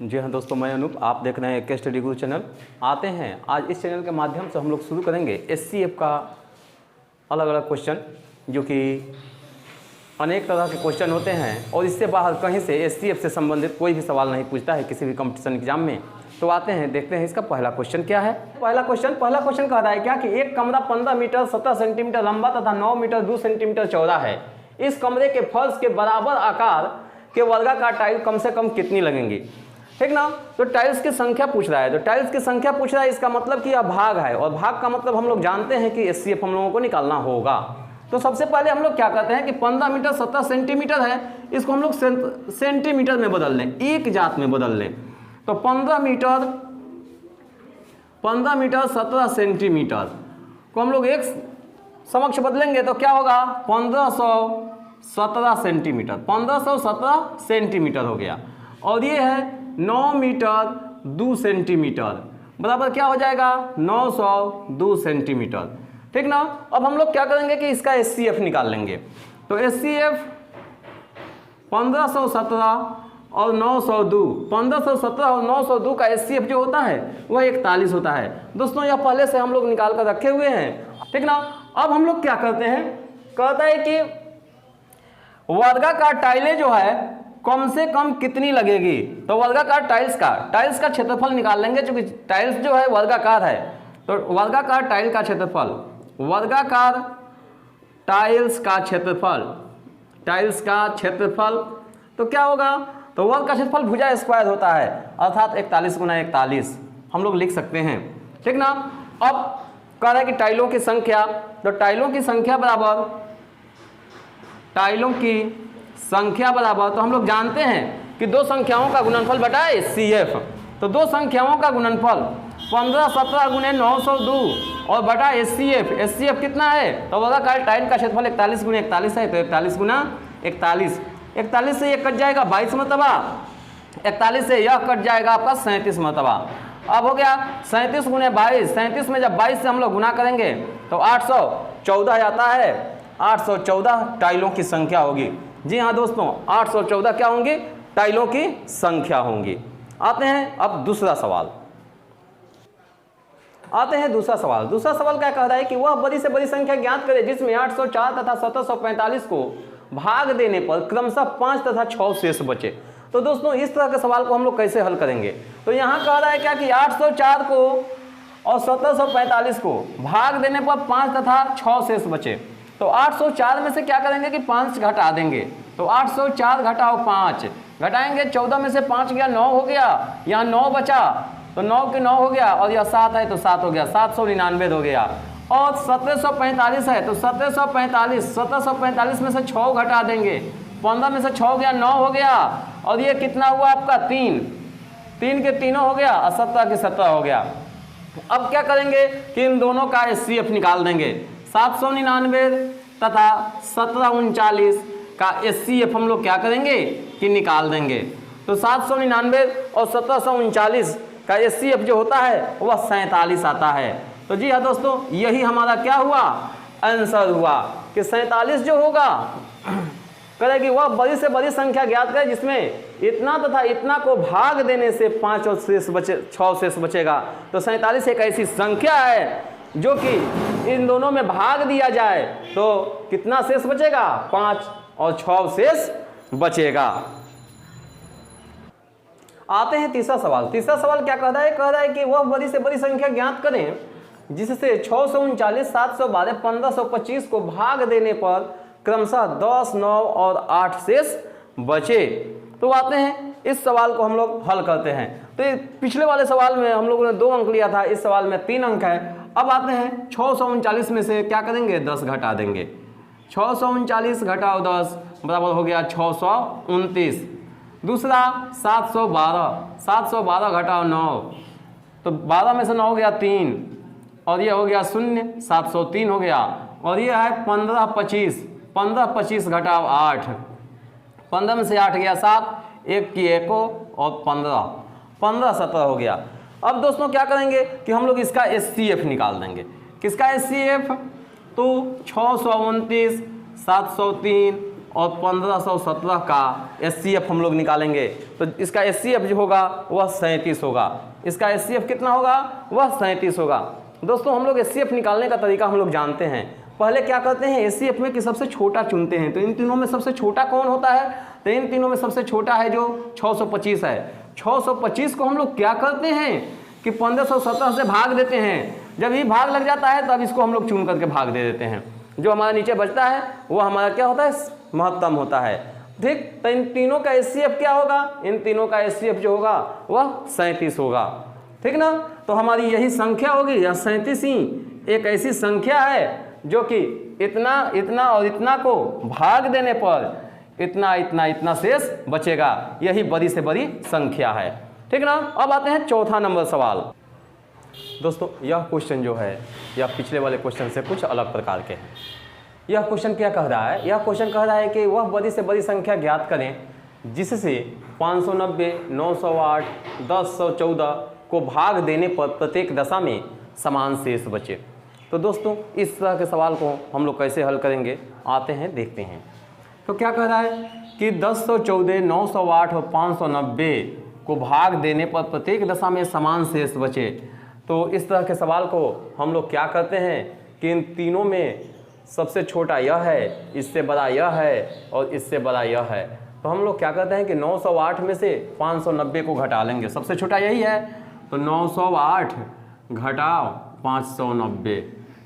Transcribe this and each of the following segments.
जी हाँ दोस्तों, मैं अनूप, आप देख रहे हैं के स्टडी गुरु चैनल। आते हैं आज इस चैनल के माध्यम से हम लोग शुरू करेंगे एससीएफ का अलग अलग क्वेश्चन, जो कि अनेक तरह के क्वेश्चन होते हैं और इससे बाहर कहीं से एससीएफ से संबंधित कोई भी सवाल नहीं पूछता है किसी भी कंपटीशन एग्जाम में। तो आते हैं, देखते हैं इसका पहला क्वेश्चन क्या है। पहला क्वेश्चन कह रहा है क्या कि एक कमरा 15 मीटर 17 सेंटीमीटर लंबा तथा 9 मीटर 2 सेंटीमीटर चौड़ा है। इस कमरे के फर्श के बराबर आकार के वर्गाकार टाइल कम से कम कितनी लगेंगी, ठीक ना। तो टाइल्स की संख्या पूछ रहा है, तो टाइल्स की संख्या पूछ रहा है, इसका मतलब कि यह भाग है और भाग का मतलब हम लोग जानते हैं कि एससीएफ हम लोगों को निकालना होगा। तो सबसे पहले हम लोग क्या करते हैं कि 15 मीटर 17 सेंटीमीटर है, इसको हम लोग सेंटीमीटर में बदल लें, एक जात में बदल लें। तो 15 मीटर 17 सेंटीमीटर को हम लोग एक समक्ष बदलेंगे तो क्या होगा, 1517 सेंटीमीटर, 1517 सेंटीमीटर हो गया। और ये है 9 मीटर 2 सेंटीमीटर बराबर क्या हो जाएगा, 902 सेंटीमीटर, ठीक ना। अब हम लोग क्या करेंगे कि इसका एससीएफ निकाल लेंगे। तो एससीएफ 1517 और 902, 1517 और 902 का एससीएफ जो होता है वह 41 होता है। दोस्तों यह पहले से हम लोग निकाल कर रखे हुए हैं, ठीक ना। अब हम लोग क्या करते हैं, कहता है कि वर्गाकार टाइलें जो है कम से कम कितनी लगेगी। तो वर्गाकार टाइल्स का क्षेत्रफल निकाल लेंगे, क्योंकि टाइल्स जो है वर्गाकार है। तो वर्गाकार टाइल का क्षेत्रफल, वर्गाकार टाइल्स का क्षेत्रफल तो क्या होगा, तो वर्ग का क्षेत्रफल भुजा स्क्वायर होता है, अर्थात 41 गुना 41 हम लोग लिख सकते हैं, ठीक ना। अब कह रहा है कि टाइलों की संख्या, तो टाइलों की संख्या बराबर तो हम लोग जानते हैं कि दो संख्याओं का गुणनफल बटा एससीएफ। तो दो संख्याओं का गुणनफल 1517 गुने 902 और बटा एससीएफ कितना है, तो वर्गाकार टाइल का क्षेत्रफल 41 गुने 41 है, तो 41 गुना 41 से ये कट जाएगा 22 मरतबा, 41 से यह कट जाएगा आपका 37 मरतबा। अब हो गया 37 गुने 22, 37 में जब 22 से हम लोग गुना करेंगे तो 814 आता है, 814 टाइलों की संख्या होगी। जी हाँ दोस्तों, 814 क्या होंगी, टाइलों की संख्या होंगी। आते हैं अब दूसरा सवाल। दूसरा सवाल क्या कह रहा है कि वह बड़ी से बड़ी संख्या ज्ञात करे जिसमें 804 तथा 1745 को भाग देने पर क्रमशः 5 तथा 6 शेष बचे। तो दोस्तों इस तरह के सवाल को हम लोग कैसे हल करेंगे। तो यहाँ कह रहा है क्या कि 804 को और 1745 को भाग देने पर 5 तथा 6 शेष बचे। तो 804 में से क्या करेंगे कि 5 घटा देंगे। तो 804 घटाओ 5, घटाएंगे 14 में से 5 गया 9 हो गया, यहाँ 9 बचा तो 9 के 9 हो गया, और यह 7 है तो 7 हो गया, 799 हो गया। और 1745 है तो 1745 में से 6 घटा देंगे, 15 में से 6 गया 9 हो गया, और ये कितना हुआ आपका 3 के तीनों हो गया और 17 के 17 हो गया। अब क्या करेंगे कि इन दोनों का एससीएफ निकाल देंगे। 799 तथा 1739 का एससीएफ हम लोग क्या करेंगे कि निकाल देंगे। तो 799 और 1739 का एससीएफ जो होता है वह 47 आता है। तो जी हाँ दोस्तों, यही हमारा क्या हुआ, आंसर हुआ कि 47 जो होगा करेगी वह बड़ी से बड़ी संख्या ज्ञात करें जिसमें इतना तथा इतना को भाग देने से 5 और 6 शेष बचेगा। तो 47 एक ऐसी संख्या है जो कि इन दोनों में भाग दिया जाए तो कितना शेष बचेगा, 5 और 6 शेष बचेगा। आते हैं तीसरा सवाल क्या कह रहा है कि वह बड़ी से बड़ी संख्या ज्ञात करें जिससे 639, 712, 1525 को भाग देने पर क्रमशः 10, 9 और 8 शेष बचे। तो आते हैं इस सवाल को हम लोग हल करते हैं। तो पिछले वाले सवाल में हम लोगों ने 2 अंक लिया था, इस सवाल में 3 अंक है। अब आते हैं 639 में से क्या करेंगे, 10 घटा देंगे। 639 घटाओ 10 बराबर हो गया 629। दूसरा 712 घटाओ 9, तो 12 में से 9 हो गया 3, और ये हो गया 0, 703 हो गया। और ये है 1525 घटाओ 8, 15 में से 8 गया 7, 1 की 1 और 15 17 हो गया। अब दोस्तों क्या करेंगे कि हम लोग इसका एससीएफ निकाल देंगे। किसका एससीएफ, तो 629, 703 और 1517 का HCF हम लोग निकालेंगे तो इसका HCF जो होगा वह 37 होगा। इसका HCF कितना होगा? वह 37 होगा। दोस्तों हम लोग HCF निकालने का तरीका हम लोग जानते हैं। पहले क्या करते हैं HCF में कि सबसे छोटा चुनते हैं। तो इन तीनों में सबसे छोटा कौन होता है? तो इन तीनों में सबसे छोटा है जो 625 है। 625 को हम लोग क्या करते हैं कि 1517 से भाग देते हैं। जब ये भाग लग जाता है तब इसको हम लोग चुन करके भाग दे देते हैं। जो हमारा नीचे बचता है वो हमारा क्या होता है? महत्तम होता है। ठीक, तो इन तीनों का HCF क्या होगा? इन तीनों का HCF जो होगा वह 37 होगा। ठीक ना, तो हमारी यही संख्या होगी या 37 ही एक ऐसी संख्या है जो कि इतना इतना और इतना को भाग देने पर इतना इतना इतना शेष बचेगा। यही बड़ी से बड़ी संख्या है। ठीक ना, अब आते हैं चौथा नंबर सवाल। दोस्तों यह क्वेश्चन जो है यह पिछले वाले क्वेश्चन से कुछ अलग प्रकार के हैं। यह क्वेश्चन क्या कह रहा है? यह क्वेश्चन कह रहा है कि वह बड़ी से बड़ी संख्या ज्ञात करें जिससे 590, 908, 1014 को भाग देने पर प्रत्येक दशा में समान शेष बचे। तो दोस्तों इस तरह के सवाल को हम लोग कैसे हल करेंगे, आते हैं देखते हैं। तो क्या कह रहा है कि 1014, 908 और 590 को भाग देने पर प्रत्येक दशा में समान शेष बचे। तो इस तरह के सवाल को हम लोग क्या करते हैं कि इन तीनों में सबसे छोटा यह है, इससे बड़ा यह है और इससे बड़ा यह है। तो हम लोग क्या करते हैं कि 908 में से 590 को घटा लेंगे। सबसे छोटा यही है तो 908 घटाओ 590,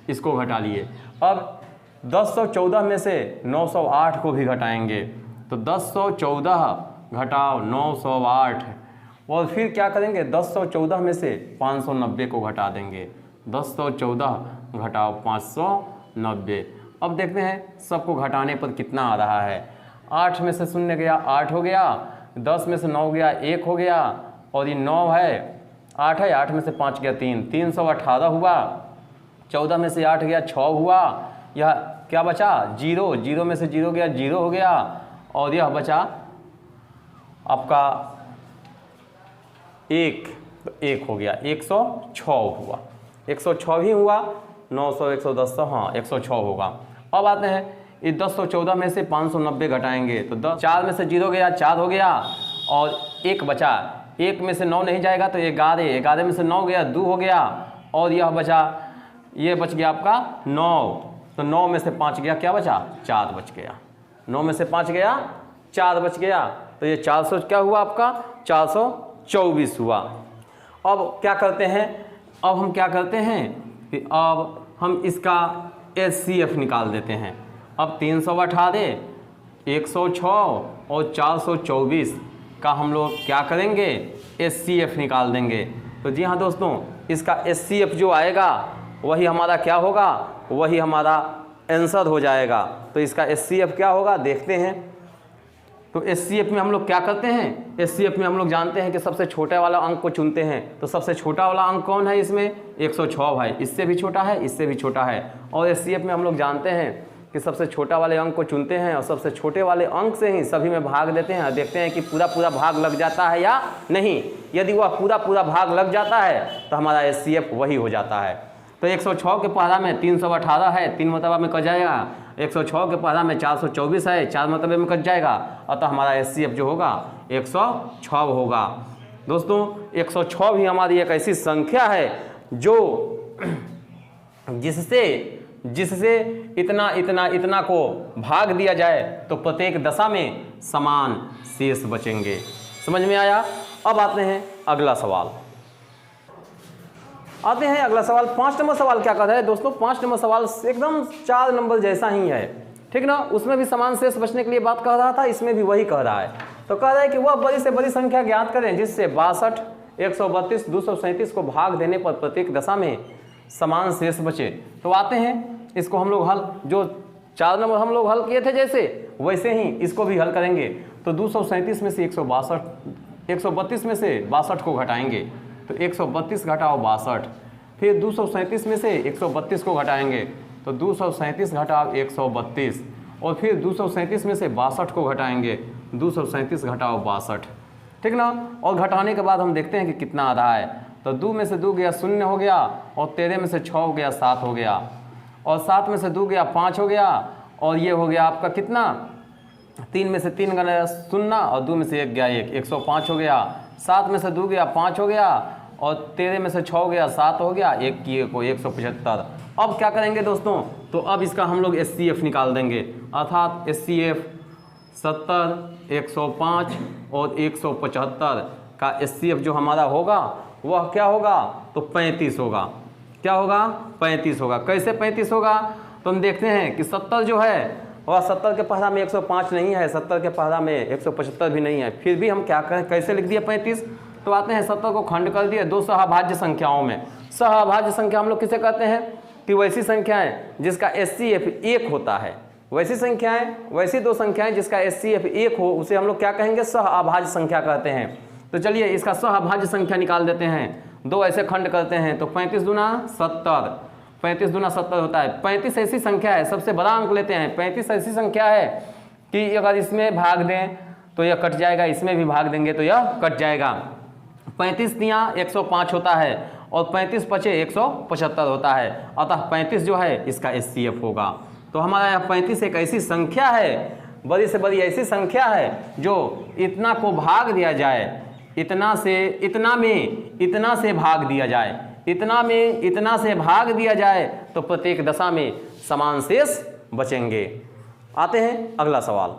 इसको घटा लिए। अब 1014 में से 908 को भी घटाएंगे तो 1014 घटाओ 908 और फिर क्या करेंगे 1014 में से 590 को घटा देंगे। 1014 घटाओ 590। अब देखते हैं सबको घटाने पर कितना आ रहा है। 8 में से 0 गया 8 हो गया, 10 में से 9 गया 1 हो गया और ये 9 है 8 है, 8 में से 5 गया 3, 318 हुआ। 14 में से 8 गया 6 हुआ। यह क्या बचा? 0, 0 में से 0 गया 0 हो गया और यह बचा आपका 1, तो 1 हो गया, 106 हुआ। 106 ही हुआ, 900, 110, हाँ 106 होगा। अब आते हैं इस 1014 में से 590 घटाएंगे तो 4 में से 0 गया 4 हो गया और 1 बचा। 1 में से 9 नहीं जाएगा तो 11, 11 में से 9 गया 2 हो गया और यह बचा, ये बच गया आपका 9। तो 9 में से 5 गया, क्या बचा? 4 बच गया। 9 में से 5 गया 4 बच गया तो ये 400 क्या हुआ आपका? 424 हुआ। अब क्या करते हैं? अब हम क्या करते हैं कि अब हम इसका HCF निकाल देते हैं। अब 318, 106 और 424 का हम लोग क्या करेंगे? HCF निकाल देंगे। तो जी हाँ दोस्तों, इसका HCF जो आएगा वही हमारा क्या होगा? वही हमारा आंसर हो जाएगा। तो इसका HCF क्या होगा देखते हैं। तो HCF में हम लोग क्या करते हैं? HCF में हम लोग जानते हैं कि सबसे छोटे वाला अंक को चुनते हैं। तो सबसे छोटा वाला अंक कौन है इसमें? 106 भाई। इससे भी छोटा है, इससे भी छोटा है। और HCF में हम लोग जानते हैं कि सबसे छोटा वाले अंक को चुनते हैं और सबसे छोटे वाले अंक से ही सभी में भाग देते हैं। देखते हैं कि पूरा पूरा भाग लग जाता है या नहीं। यदि वह पूरा पूरा भाग लग जाता है तो हमारा HCF वही हो जाता है। तो 106 के पहला में 318 है, 3 मरतबा में कट जाएगा। 106 के पहला में 424 है, 4 मरतबे में कट जाएगा। अतः हमारा HCF जो होगा 106 होगा। दोस्तों 106 भी हमारी एक ऐसी संख्या है जो जिससे इतना इतना इतना को भाग दिया जाए तो प्रत्येक दशा में समान शेष बचेंगे। समझ में आया? अब आते हैं अगला सवाल। आते हैं अगला सवाल। 5 नंबर सवाल क्या कहता है दोस्तों? 5 नंबर सवाल एकदम 4 नंबर जैसा ही है। ठीक ना, उसमें भी समान शेष बचने के लिए बात कह रहा था, इसमें भी वही कह रहा है। तो कह रहा है कि वह बड़ी से बड़ी संख्या ज्ञात करें जिससे 62, 132, 237 को भाग देने पर प्रत्येक दशा में समान शेष बचे। तो आते हैं इसको हम लोग हल, जो 4 नंबर हम लोग हल किए थे जैसे वैसे ही इसको भी हल करेंगे। तो 237 में से 132 में से 62 को घटाएंगे तो 132 घटाओ 62। फिर 237 में से 132 को घटाएंगे तो 237 घटाओ 132 और फिर 237 में से 62 को घटाएंगे 237 घटाओ 62। ठीक ना, और घटाने के बाद हम देखते हैं कि कितना आ रहा है। तो 2 में से 2 गया 0 हो गया और 13 में से 6 हो गया 7 हो गया और 7 में से 2 गया 5 हो गया और ये हो गया आपका कितना? 3 में से 3 गया 0 और 2 में से 1 गया 1, 105 हो गया। 7 में से 2 गया 5 हो गया और 13 में से 6 गया 7 हो गया, 1 की 1 को 175। अब क्या करेंगे दोस्तों, तो अब इसका हम लोग SCF निकाल देंगे, अर्थात SCF 70, 105 और 175 का SCF जो हमारा होगा वह क्या होगा, तो 35 होगा। क्या होगा, 35 होगा। कैसे 35 होगा, तो हम देखते हैं कि 70 जो है वह 70 के पहला में 105 नहीं है, 70 के पहला में 175 भी नहीं है, फिर भी हम क्या करें, कैसे लिख दिए 35। तो आते हैं 70 को खंड कर दिए 2 सहअभाज्य संख्याओं में। सहअभाज्य संख्या हम लोग किसे कहते हैं, कि वैसी संख्याएं जिसका SCF 1 होता है, वैसी संख्याएं, वैसी 2 संख्याएं जिसका SCF 1 हो उसे हम लोग क्या कहेंगे, सहअभाज्य संख्या कहते हैं। तो चलिए इसका सहअभाज्य संख्या निकाल देते हैं, 2 ऐसे खंड करते हैं, तो 35 दूना 70, 35 दूना 70 होता है। 35 ऐसी संख्या है, सबसे बड़ा अंक लेते हैं, 35 ऐसी संख्या है कि अगर इसमें भाग दें तो यह कट जाएगा, इसमें भी भाग देंगे तो यह कट जाएगा। 35 दिया 105 होता है और 35 पचे 175 होता है, अतः 35 जो है इसका SCF होगा। तो हमारा यह 35 एक ऐसी संख्या है, बड़ी से बड़ी ऐसी संख्या है जो इतना को भाग दिया जाए, इतना से भाग दिया जाए, इतना में इतना से भाग दिया जाए तो प्रत्येक दशा में समान शेष बचेंगे। आते हैं अगला सवाल।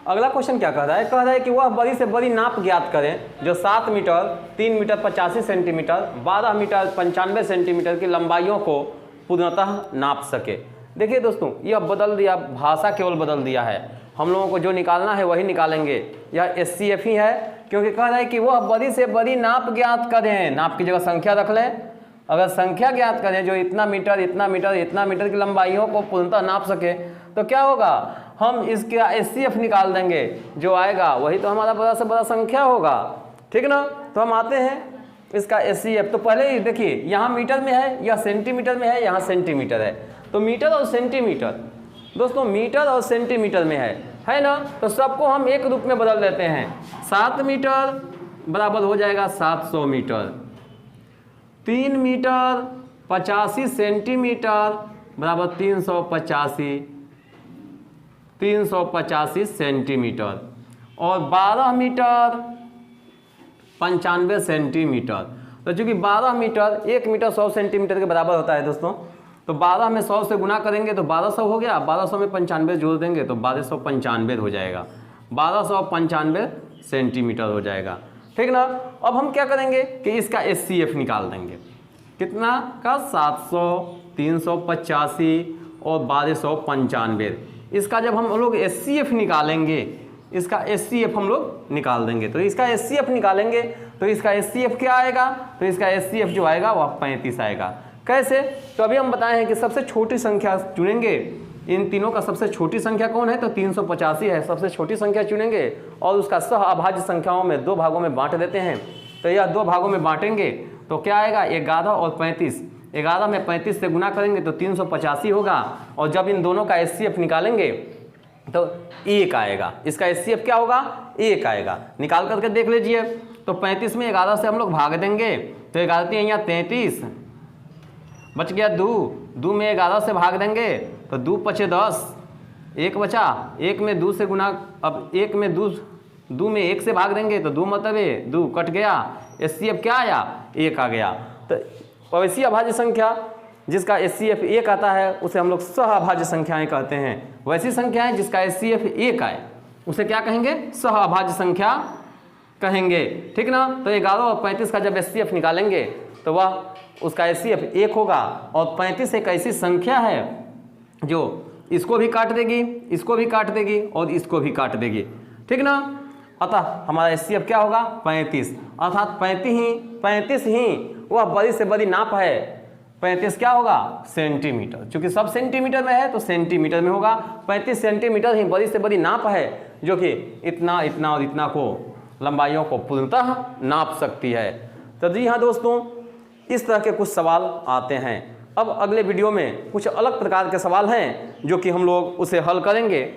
अगला क्वेश्चन क्या कह रहा है, कह रहा है कि वह बड़ी से बड़ी नाप ज्ञात करें जो 7 metre, 3 metre 85 centimetre, 12 metre 95 centimetre की लंबाइयों को पूर्णतः नाप सके। देखिए दोस्तों, यह बदल दिया, भाषा केवल बदल दिया है, हम लोगों को जो निकालना है वही निकालेंगे। यह SCF ही है, क्योंकि कह रहा है कि वह बड़ी से बड़ी नाप ज्ञात करें, नाप की जगह संख्या रख लें। अगर संख्या ज्ञात करें जो इतना मीटर इतना मीटर इतना मीटर की लंबाइयों को पूर्णतः नाप सके, तो क्या होगा, हम इसका SCF निकाल देंगे, जो आएगा वही तो हमारा बड़ा से बड़ा संख्या होगा, ठीक ना। तो हम आते हैं इसका SCF। तो पहले ही देखिए, यहाँ मीटर में है, या सेंटीमीटर में है, यहाँ सेंटीमीटर है, तो मीटर और सेंटीमीटर दोस्तों, मीटर और सेंटीमीटर में है ना। तो सबको हम एक रूप में बदल देते हैं। 7 मीटर बराबर हो जाएगा 700 मीटर, 3 मीटर 85 सेंटीमीटर बराबर 385 सेंटीमीटर, और 12 मीटर 95 सेंटीमीटर। तो चूंकि 12 मीटर 1 मीटर 100 सेंटीमीटर के बराबर होता है दोस्तों, तो 12 में 100 से गुना करेंगे तो 1200 हो गया, 1200 में 95 जोड़ देंगे तो 1295 हो जाएगा, 1295 सेंटीमीटर हो जाएगा, ठीक ना। अब हम क्या करेंगे कि इसका SCF निकाल देंगे, कितना का 700, 385 और 1295। इसका जब हम लोग SCF निकालेंगे, इसका SCF हम लोग निकाल देंगे, तो इसका SCF निकालेंगे तो इसका SCF क्या आएगा, तो इसका SCF जो आएगा वह 35 आएगा। कैसे, तो अभी हम बताए हैं कि सबसे छोटी संख्या चुनेंगे, इन तीनों का सबसे छोटी संख्या कौन है, तो 385 है, सबसे छोटी संख्या चुनेंगे और उसका सहअभाज्य संख्याओं में 2 भागों में बांट देते हैं। तो यह 2 भागों में बांटेंगे तो क्या आएगा, 11 और 35, 11 में 35 से गुना करेंगे तो 385 होगा, और जब इन दोनों का SCF निकालेंगे तो 1 आएगा। इसका SCF क्या होगा, 1 आएगा। निकाल करके देख लीजिए, तो 35 में 11 से हम लोग भाग देंगे तो 11 यहाँ 33, बच गया 2 में 11 से भाग देंगे तो 2 पचे 10, 1 बचा, 1 में 2 से गुना, अब 1 में 2 में 1 से भाग देंगे तो 2 मतलब 2 कट गया, SCF क्या आया, 1 आ गया। तो वैसी अभाज्य संख्या जिसका SCF 1 आता है उसे हम लोग सहअभाज्य संख्याएं कहते हैं। वैसी संख्याएं जिसका SCF 1 आए उसे क्या कहेंगे, सहअभाज्य संख्या कहेंगे, ठीक ना। तो 11 और 35 का जब SCF निकालेंगे तो वह उसका SCF 1 होगा, और 35 एक ऐसी संख्या है जो इसको भी काट देगी, इसको भी काट देगी और इसको भी काट देगी, ठीक ना। अतः हमारा SCF क्या होगा, 35, अर्थात 35 ही वह बड़ी से बड़ी नाप है। 35 क्या होगा, सेंटीमीटर, चूंकि सब सेंटीमीटर में है तो सेंटीमीटर में होगा। 35 सेंटीमीटर ही बड़ी से बड़ी नाप है जो कि इतना इतना और इतना को लंबाइयों को पूर्णतः नाप सकती है। तो जी हाँ दोस्तों, इस तरह के कुछ सवाल आते हैं। अब अगले वीडियो में कुछ अलग प्रकार के सवाल हैं जो कि हम लोग उसे हल करेंगे।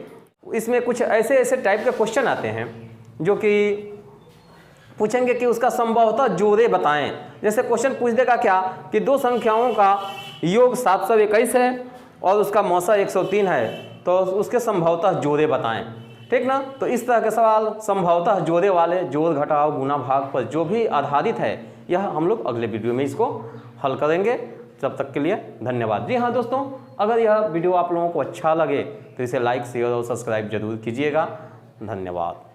इसमें कुछ ऐसे टाइप के क्वेश्चन आते हैं जो कि पूछेंगे कि उसका संभवतः जोड़े बताएं। जैसे क्वेश्चन पूछ देगा क्या कि 2 संख्याओं का योग 721 है और उसका मौसा 103 है, तो उसके संभवतः जोड़े बताएं, ठीक ना। तो इस तरह के सवाल संभवतः जोड़े वाले, जोड़ घटाव गुना भाग पर जो भी आधारित है, यह हम लोग अगले वीडियो में इसको हल करेंगे। तब तक के लिए धन्यवाद। जी हाँ दोस्तों, अगर यह वीडियो आप लोगों को अच्छा लगे तो इसे लाइक, शेयर और सब्सक्राइब जरूर कीजिएगा। धन्यवाद।